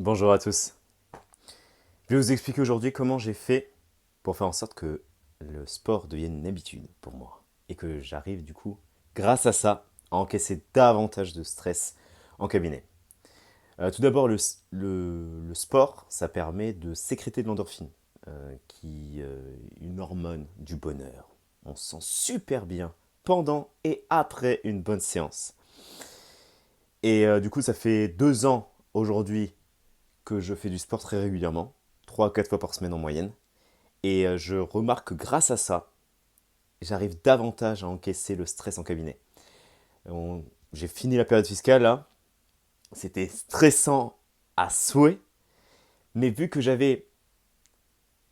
Bonjour à tous. Je vais vous expliquer aujourd'hui comment j'ai fait pour faire en sorte que le sport devienne une habitude pour moi et que j'arrive du coup, grâce à ça, à encaisser davantage de stress en cabinet. Tout d'abord, le sport, ça permet de sécréter de l'endorphine, qui est une hormone du bonheur. On se sent super bien pendant et après une bonne séance. Et du coup, ça fait 2 ans aujourd'hui que je fais du sport très régulièrement, 3 à 4 fois par semaine en moyenne. Et je remarque que grâce à ça, j'arrive davantage à encaisser le stress en cabinet. J'ai fini la période fiscale là, c'était stressant à souhait, mais vu que j'avais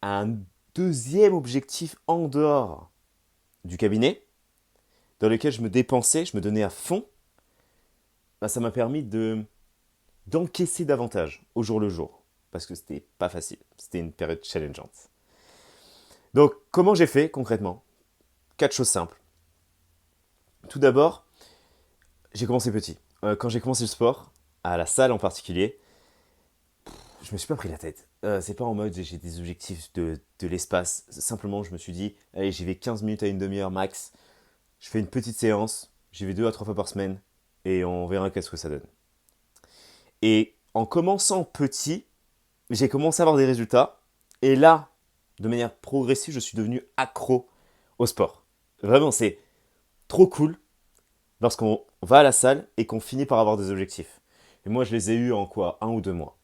un deuxième objectif en dehors du cabinet, dans lequel je me dépensais, je me donnais à fond, bah, ça m'a permis d'encaisser davantage au jour le jour, parce que c'était pas facile, c'était une période challengeante. Donc comment j'ai fait concrètement? 4 choses simples. Tout d'abord, j'ai commencé petit. Quand j'ai commencé le sport, à la salle en particulier, je me suis pas pris la tête. C'est pas en mode j'ai des objectifs de l'espace. Simplement, je me suis dit, allez, j'y vais 15 minutes à une demi-heure max. Je fais une petite séance. J'y vais 2 à 3 fois par semaine. Et on verra qu'est-ce que ça donne. Et en commençant petit, j'ai commencé à avoir des résultats. Et là, de manière progressive, je suis devenu accro au sport. Vraiment, c'est trop cool lorsqu'on va à la salle et qu'on finit par avoir des objectifs. Et moi, je les ai eus en quoi? 1 ou 2 mois.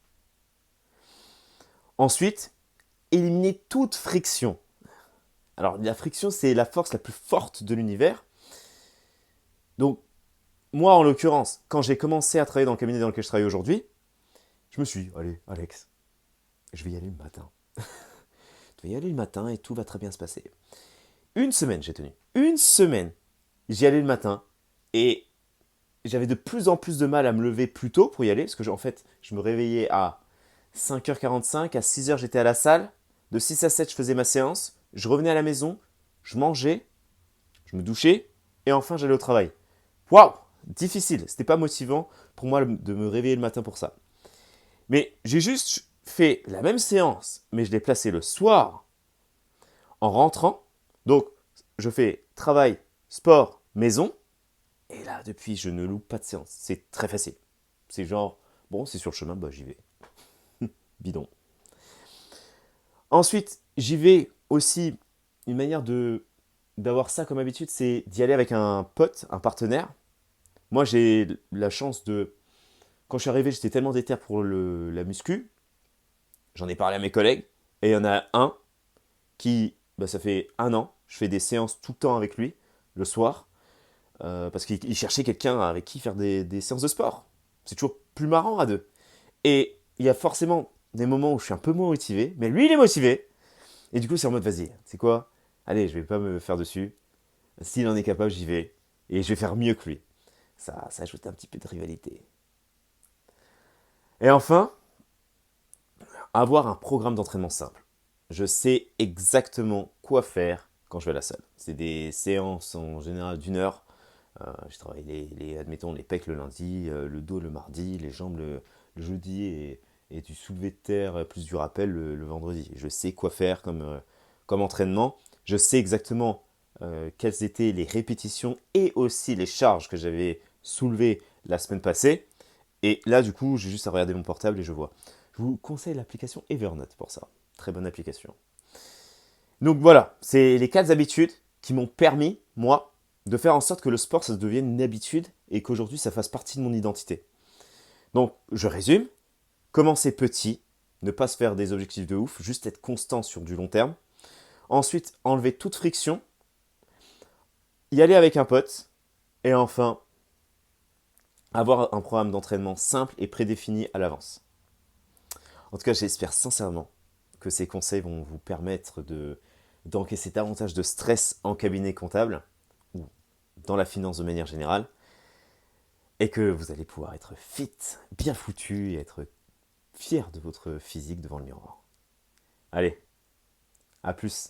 Ensuite, éliminer toute friction. Alors, la friction, c'est la force la plus forte de l'univers. Donc, moi, en l'occurrence, quand j'ai commencé à travailler dans le cabinet dans lequel je travaille aujourd'hui, je me suis dit, allez, Alex, je vais y aller le matin. Je vais y aller le matin et tout va très bien se passer. Une semaine, j'ai tenu. Une semaine. J'y allais le matin et j'avais de plus en plus de mal à me lever plus tôt pour y aller, parce que en fait, je me réveillais à 5h45, à 6h j'étais à la salle, de 6 à 7 je faisais ma séance, je revenais à la maison, je mangeais, je me douchais, et enfin j'allais au travail. Waouh! Difficile, c'était pas motivant pour moi de me réveiller le matin pour ça. Mais j'ai juste fait la même séance, mais je l'ai placée le soir en rentrant. Donc je fais travail, sport, maison, et là depuis je ne loupe pas de séance. C'est très facile. C'est genre, bon, c'est sur le chemin, bah j'y vais. Bidon. Ensuite, j'y vais aussi, une manière d'avoir ça comme habitude, c'est d'y aller avec un pote, un partenaire. Moi, j'ai la chance de... Quand je suis arrivé, j'étais tellement déter pour la muscu. J'en ai parlé à mes collègues. Et il y en a un qui, bah, ça fait 1 an, je fais des séances tout le temps avec lui, le soir. Parce qu'il cherchait quelqu'un avec qui faire des séances de sport. C'est toujours plus marrant à deux. Et il y a forcément des moments où je suis un peu moins motivé. Mais lui, il est motivé. Et du coup, c'est en mode, vas-y, c'est quoi? Allez, je vais pas me faire dessus. S'il en est capable, j'y vais. Et je vais faire mieux que lui. Ça ajoute un petit peu de rivalité. Et enfin, avoir un programme d'entraînement simple. Je sais exactement quoi faire quand je vais à la salle. C'est des séances en général d'1 heure. Je travaille admettons, les pecs le lundi, le dos le mardi, les jambes le jeudi et du soulevé de terre plus du rappel le vendredi. Je sais quoi faire comme entraînement. Je sais exactement quelles étaient les répétitions et aussi les charges que j'avais soulevées la semaine passée. Et là, du coup, j'ai juste à regarder mon portable et je vois. Je vous conseille l'application Evernote pour ça. Très bonne application. Donc voilà, c'est les 4 habitudes qui m'ont permis, moi, de faire en sorte que le sport, ça devienne une habitude et qu'aujourd'hui, ça fasse partie de mon identité. Donc, je résume. Commencer petit, ne pas se faire des objectifs de ouf, juste être constant sur du long terme. Ensuite, enlever toute friction, y aller avec un pote. Et enfin, avoir un programme d'entraînement simple et prédéfini à l'avance. En tout cas, j'espère sincèrement que ces conseils vont vous permettre d'encaisser davantage de stress en cabinet comptable ou dans la finance de manière générale et que vous allez pouvoir être fit, bien foutu et être fier de votre physique devant le miroir. Allez, à plus.